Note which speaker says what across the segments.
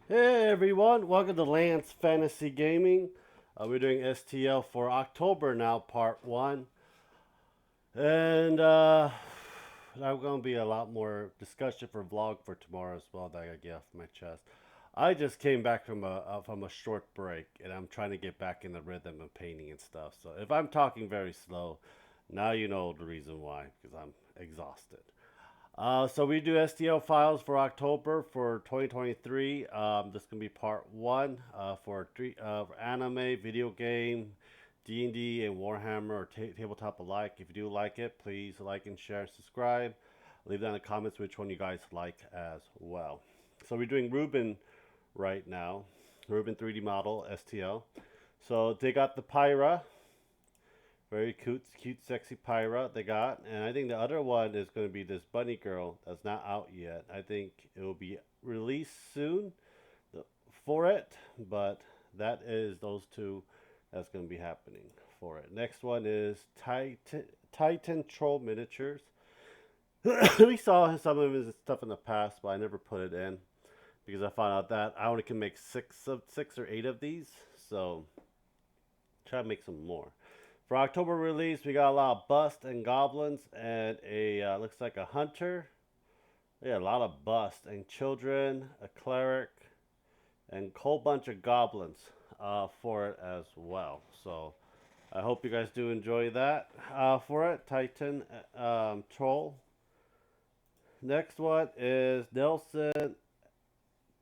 Speaker 1: Hey everyone, welcome to Lance Fantasy Gaming. We're doing STL for October now, part one. And I'm going to be a lot more discussion for vlog for tomorrow as well that I gotta get off my chest. I just came back from a short break and I'm trying to get back in the rhythm of painting and stuff. So if I'm talking very slow, now you know the reason why, because I'm exhausted. So we do STL files for October for 2023. This is gonna be part one for anime, video game, D&D, and Warhammer or tabletop alike. If you do like it, please like and share, and subscribe. Leave down in the comments which one you guys like as well. So we're doing Ruben right now, Ruben 3D model STL. So they got the Pyra, very cute, sexy Pyra they got, and I think the other one is going to be this bunny girl that's not out yet. I think it will be released soon for it, but that is those two that's going to be happening for it. Next one is Titan Troll miniatures. We saw some of his stuff in the past, but I never put it in because I found out that I only can make six or eight of these, so try to make some more. For October release, we got a lot of bust and goblins and a looks like a hunter. Yeah, a lot of bust and children, a cleric, and a whole bunch of goblins for it as well. So I hope you guys do enjoy that for it. Titan Troll. Next one is Nelson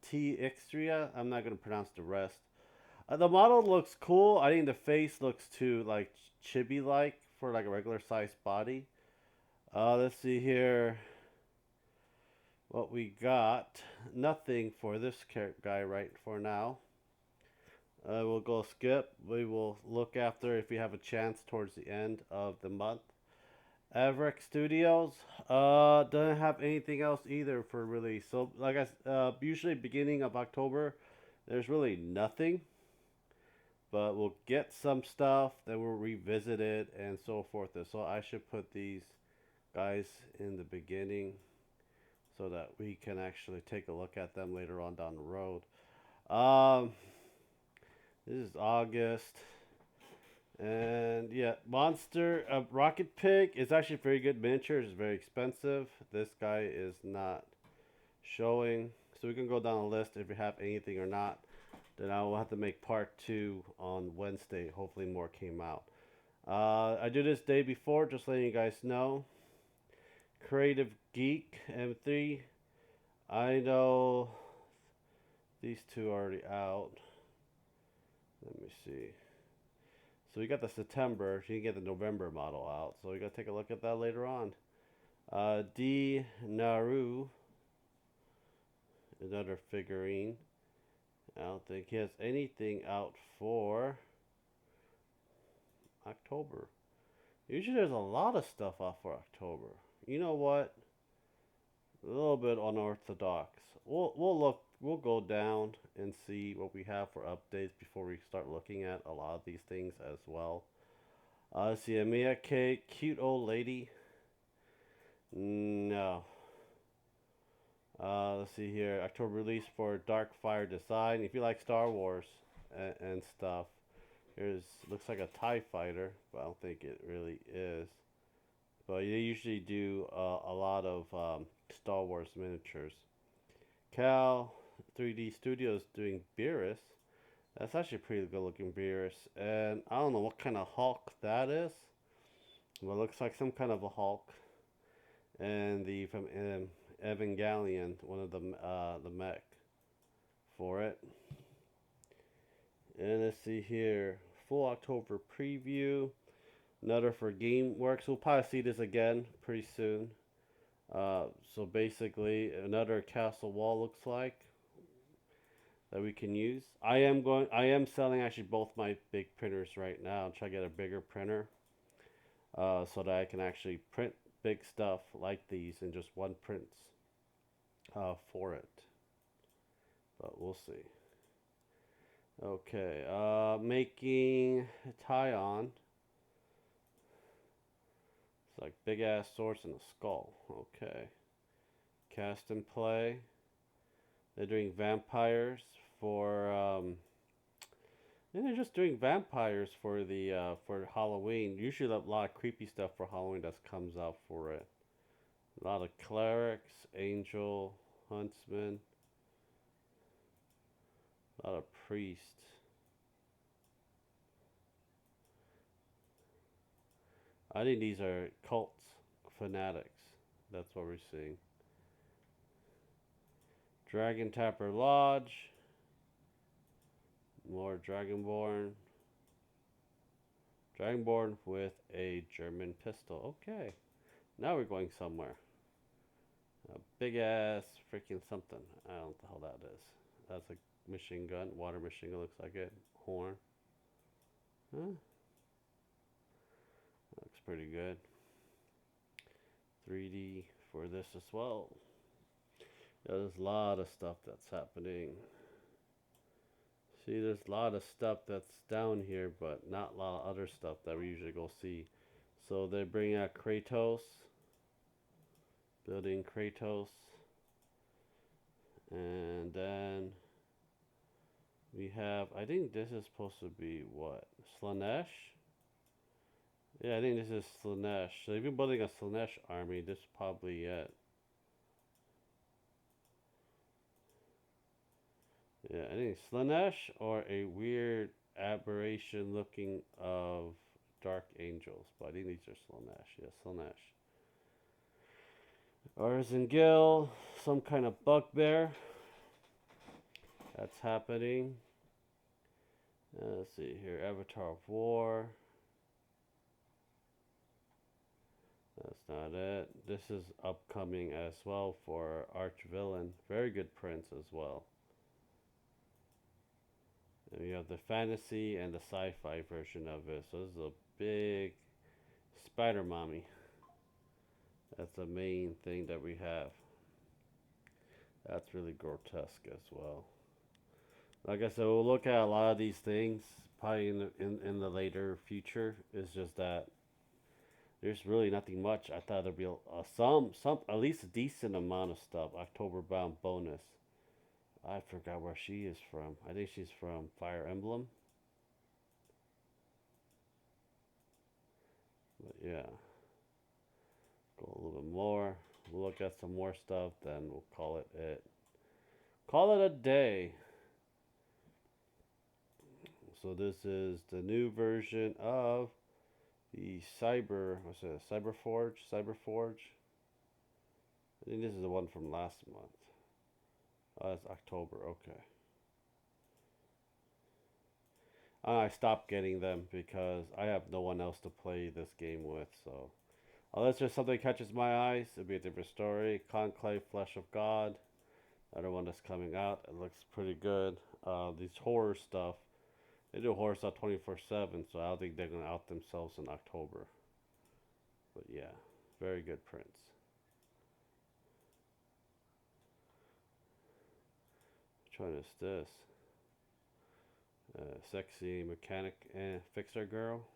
Speaker 1: T. Ixtria. I'm not going to pronounce the rest. The model looks cool. I think the face looks too like chibi like for like a regular sized body. Let's see here what we got. Nothing for this guy right for now. We'll go skip. We will look after if we have a chance towards the end of the month. Averick Studios doesn't have anything else either for release. So like usually beginning of October, there's really nothing. But we'll get some stuff, then we'll revisit it and so forth. So I should put these guys in the beginning so that we can actually take a look at them later on down the road. Um, this is August. And yeah, Monster Rocket Pig is actually very good miniature. It's very expensive. This guy is not showing. So we can go down the list if we have anything or not. Then I will have to make part two on Wednesday. Hopefully more came out. I do this day before, just letting you guys know. Creative Geek M3. I know these two are already out. Let me see. So we got the September. You can get the November model out. So we got to take a look at that later on. D Naru, another figurine. I don't think he has anything out for October. Usually there's a lot of stuff out for October. You know what? A little bit unorthodox. We'll look. We'll go down and see what we have for updates before we start looking at a lot of these things as well. Let's see, a Miyake, cute old lady. No. Let's see here. October release for Dark Fire Design. If you like Star Wars and stuff, here's looks like a Tie Fighter, but I don't think it really is. But they usually do a lot of Star Wars miniatures. Cal 3D Studios doing Beerus. That's actually pretty good looking Beerus. And I don't know what kind of Hulk that is. But it looks like some kind of a Hulk. And the from Evangelion, one of the mech for it. And let's see here. Full October preview. Another for GameWorks. We'll probably see this again pretty soon. So basically, another castle wall looks like that we can use. I am selling actually both my big printers right now. I'm trying to get a bigger printer, so that I can actually print big stuff like these in just one print, for it. But we'll see. Okay, making tie on. It's like big ass swords and a skull. Okay. Cast and play. They're doing vampires for and they're just doing vampires for Halloween. Usually a lot of creepy stuff for Halloween that comes out for it. A lot of clerics, angel, huntsman, a lot of priests. I think these are cults, fanatics. That's what we're seeing. Dragon Tapper Lodge. More Dragonborn. Dragonborn with a German pistol. Okay. Now we're going somewhere. A big ass freaking something. I don't know what the hell that is. That's a machine gun. Water machine gun looks like it. Horn. Huh? Looks pretty good. 3D for this as well. Yeah, there's a lot of stuff that's happening. See, there's a lot of stuff that's down here, but not a lot of other stuff that we usually go see. So they bring out Kratos, building Kratos, and then we have, I think this is supposed to be what? Slanesh? Yeah, I think this is Slanesh. So if you're building a Slanesh army, this is probably it. Yeah, I think Slanesh or a weird aberration looking of Dark Angels. But I think these are Slanesh. Yeah, Slanesh. Artisan Gill, some kind of bugbear. That's happening. Let's see here. Avatar of War. That's not it. This is upcoming as well for Archvillain. Very good prints as well. And we have the fantasy and the sci-fi version of it. So this is a big spider mommy. That's the main thing that we have. That's really grotesque as well. Like I said, we'll look at a lot of these things probably in the later future. It's just that there's really nothing much. I thought there'd be some at least a decent amount of stuff. October bound bonus. I forgot where she is from. I think she's from Fire Emblem. But yeah, go a little bit more. We'll look at some more stuff, then we'll call it it. Call it a day. So this is the new version of the what's it, Cyberforge. I think this is the one from last month. Oh, that's October, okay. I stopped getting them because I have no one else to play this game with, so. Unless there's something catches my eyes, it'll be a different story. Conclave, Flesh of God. Another one that's coming out. It looks pretty good. These horror stuff. They do horror stuff 24/7, so I don't think they're going to out themselves in October. But yeah, very good prints. Which one is this? Sexy mechanic and fixer girl.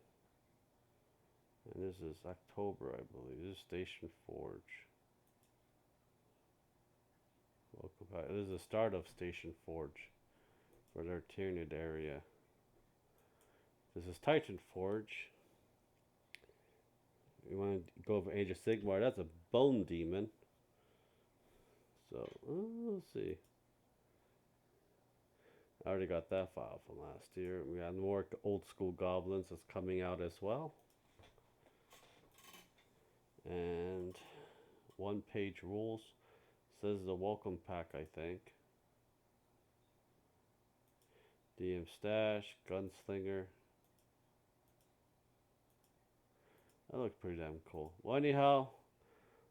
Speaker 1: And this is October, I believe. This is Station Forge. Welcome back. This is the start of Station Forge for their Tyranid area. This is Titan Forge. We want to go over Age of Sigmar. That's a bone demon. So, let's see. I already got that file from last year. We got more old school goblins that's coming out as well. And one page rules. Says the welcome pack, I think. DM Stash, Gunslinger. That looks pretty damn cool. Well, anyhow,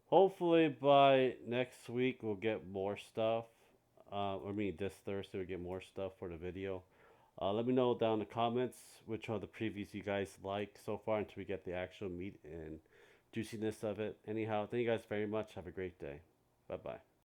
Speaker 1: hopefully by next week we'll get more stuff. This Thursday we'll get more stuff for the video. Let me know down in the comments which are the previews you guys like so far until we get the actual meat and juiciness of it. Anyhow, thank you guys very much. Have a great day. Bye-bye.